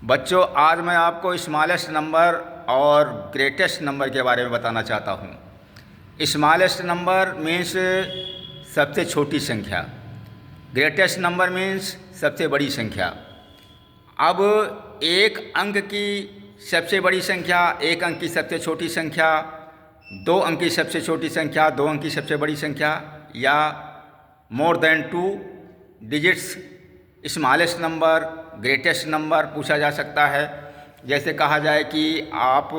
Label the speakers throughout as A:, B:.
A: बच्चों, आज मैं आपको स्मॉलेस्ट नंबर और ग्रेटेस्ट नंबर के बारे में बताना चाहता हूँ। स्मॉलेस्ट नंबर मीन्स सबसे छोटी संख्या, ग्रेटेस्ट नंबर मीन्स सबसे बड़ी संख्या। अब एक अंक की सबसे बड़ी संख्या, एक अंक की सबसे छोटी संख्या, दो अंक की सबसे छोटी संख्या, दो अंक की सबसे बड़ी संख्या, या more than 2 digits smallest number, greatest number पूछा जा सकता है। जैसे कहा जाए कि आप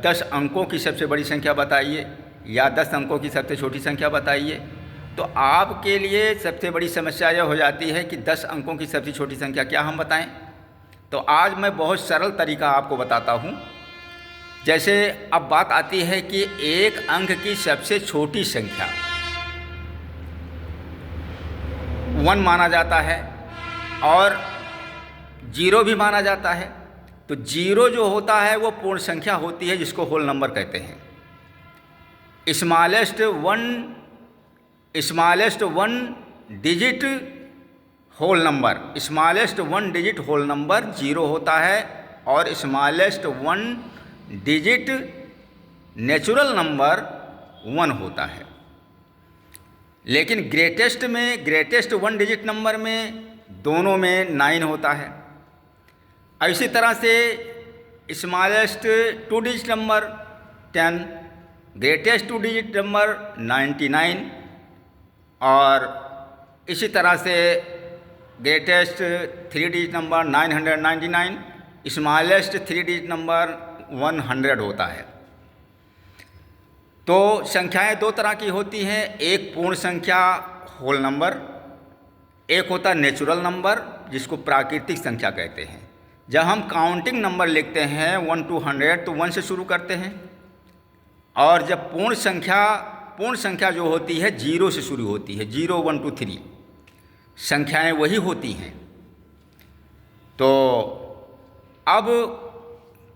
A: 10 अंकों की सबसे बड़ी संख्या बताइए या 10 अंकों की सबसे छोटी संख्या बताइए, तो आपके लिए सबसे बड़ी समस्या यह हो जाती है कि 10 अंकों की सबसे छोटी संख्या क्या हम बताएं। तो आज मैं बहुत सरल तरीका आपको बताता हूं। जैसे अब बात आती है कि एक अंक की सबसे छोटी संख्या 1 माना जाता है और 0 भी माना जाता है। तो 0 जो होता है वो पूर्ण संख्या होती है, जिसको होल नंबर कहते हैं। Smallest one digit whole number, smallest 1 digit whole number 0 होता है और स्मॉलेस्ट 1 डिजिट नेचुरल नंबर 1 होता है। लेकिन ग्रेटेस्ट 1 डिजिट नंबर में दोनों में 9 होता है। इसी तरह से smallest 2 digit number 10, greatest 2 digit number 99, और इसी तरह से greatest 3 digit number 999, smallest 3 digit number 100 होता है। तो संख्याएं दो तरह की होती हैं, एक पूर्ण संख्या होल नंबर, एक होता नेचुरल नंबर जिसको प्राकृतिक संख्या कहते हैं। जब हम काउंटिंग नंबर लिखते हैं 1 to 100 तो 1 से शुरू करते हैं, और जब पूर्ण संख्या जो होती है 0 से शुरू होती है, 0 1 2 3 संख्याएं वही होती हैं। तो अब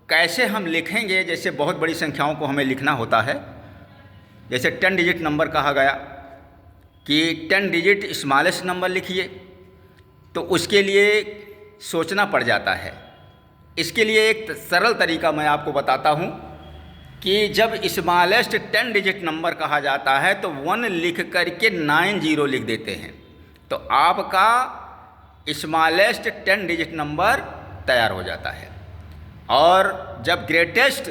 A: कैसे हम लिखेंगे, जैसे बहुत बड़ी संख्याओं को हमें लिखना होता है, जैसे 10 डिजिट नंबर कहा गया कि 10 डिजिट स्मॉलेस्ट नंबर लिखिए, तो उसके लिए सोचना पड़ जाता है। इसके लिए एक सरल तरीका मैं आपको बताता हूँ कि जब स्मॉलेस्ट 10 डिजिट नंबर कहा जाता है तो 1 लिख करके 9 0 लिख देते हैं, तो आपका स्मॉलेस्ट 10 डिजिट नंबर तैयार हो जाता है। और जब ग्रेटेस्ट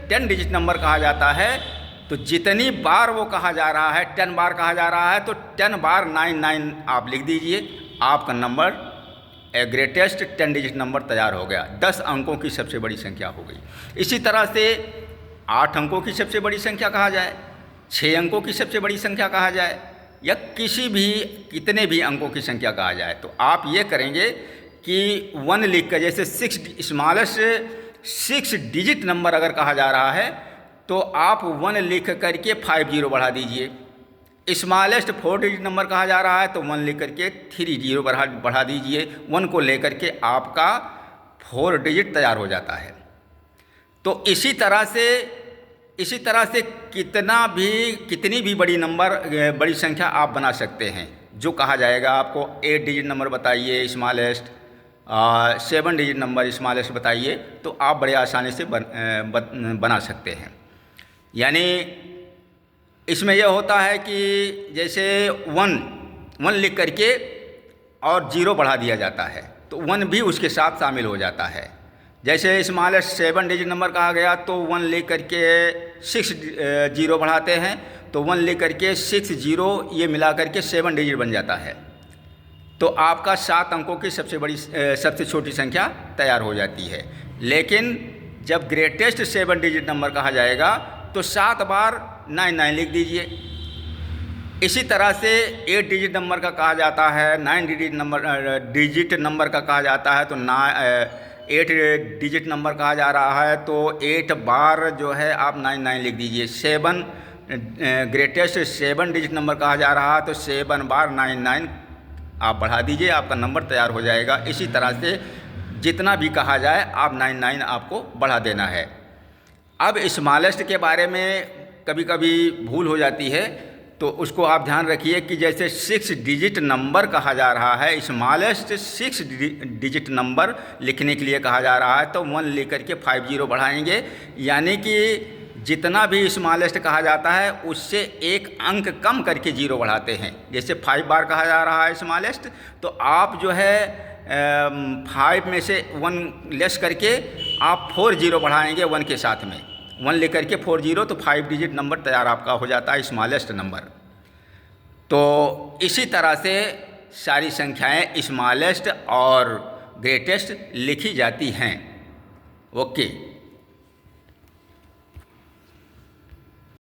A: 10 डिजिट नंबर कहा जाता है तो जितनी बार वो कहा जा रहा है, 10 बार कहा जा रहा है, तो 10 बार 9 आप लिख दीजिए, आपका नंबर ग्रेटेस्ट 10 डिजिट नंबर तैयार हो गया। 10 अंकों की सबसे बड़ी संख्या हो गई। इसी तरह से 8 अंकों की सबसे बड़ी संख्या कहा जाए, 6 अंकों की सबसे बड़ी संख्या कहा जाए, या कितने भी अंकों की संख्या कहा जाए, तो आप ये करेंगे कि 1 लिख कर, जैसे स्मॉलेस्ट 6 डिजिट नंबर अगर कहा जा रहा है तो आप 1 लिख करके 5 0 बढ़ा दीजिए। स्मॉलेस्ट 4 डिजिट नंबर कहा जा रहा है तो 1 लिख करके 3 0 बढ़ा दीजिए। 1 को लेकर के आपका 4 डिजिट तैयार हो जाता है। तो इसी तरह से कितनी भी बड़ी संख्या आप बना सकते हैं। जो कहा जाएगा आपको 8 डिजिट नंबर बताइए स्मॉलेस्ट, 7 डिजिट नंबर स्मॉलेस्ट बताइए, तो आप बड़े आसानी से बना सकते हैं। यानी इसमें यह होता है कि जैसे 1 लिख करके और 0 बढ़ा दिया जाता है तो 1 भी उसके साथ शामिल हो जाता है। जैसे स्मॉलेस्ट 7 डिजिट नंबर कहा गया तो 1 लिख करके 6 0 बढ़ाते हैं, तो 1 लिख करके 6 0 ये मिला करके 7 डिजिट बन जाता है। तो आपका 7 अंकों की सबसे छोटी संख्या तैयार हो जाती है। लेकिन जब ग्रेटेस्ट 7 डिजिट नंबर कहा जाएगा तो 7 बार 9 लिख दीजिए। इसी तरह से 8 डिजिट नंबर का कहा जाता है, 9 डिजिट नंबर का कहा जाता है, तो 8 डिजिट नंबर कहा जा रहा है तो 8 बार जो है आप 9 लिख दीजिए। 7 ग्रेटेस्ट 7 डिजिट नंबर कहा जा रहा है तो 7 बार 9 आप बढ़ा दीजिए, आपका नंबर तैयार हो जाएगा। इसी तरह से जितना भी कहा जाए आप 9 आपको बढ़ा देना है। अब स्मॉलेस्ट के बारे में कभी कभी भूल हो जाती है, तो उसको आप ध्यान रखिए कि जैसे 6 डिजिट नंबर कहा जा रहा है, स्मॉलेस्ट 6 डिजिट नंबर लिखने के लिए कहा जा रहा है, तो 1 लेकर के 5 जीरो बढ़ाएंगे, यानी कि जितना भी स्मॉलेस्ट कहा जाता है उससे एक अंक कम करके जीरो बढ़ाते हैं। जैसे 5 बार कहा जा रहा है स्मॉलेस्ट, तो आप जो है 5 में से 1 लेस करके आप 4 जीरो बढ़ाएंगे 1 के साथ में, 1 लेकर के 4 जीरो, तो 5 डिजिट नंबर तैयार आपका हो जाता है, स्मॉलेस्ट नंबर। तो इसी तरह से सारी संख्याएं स्मॉलेस्ट और ग्रेटेस्ट लिखी जाती हैं। ओके।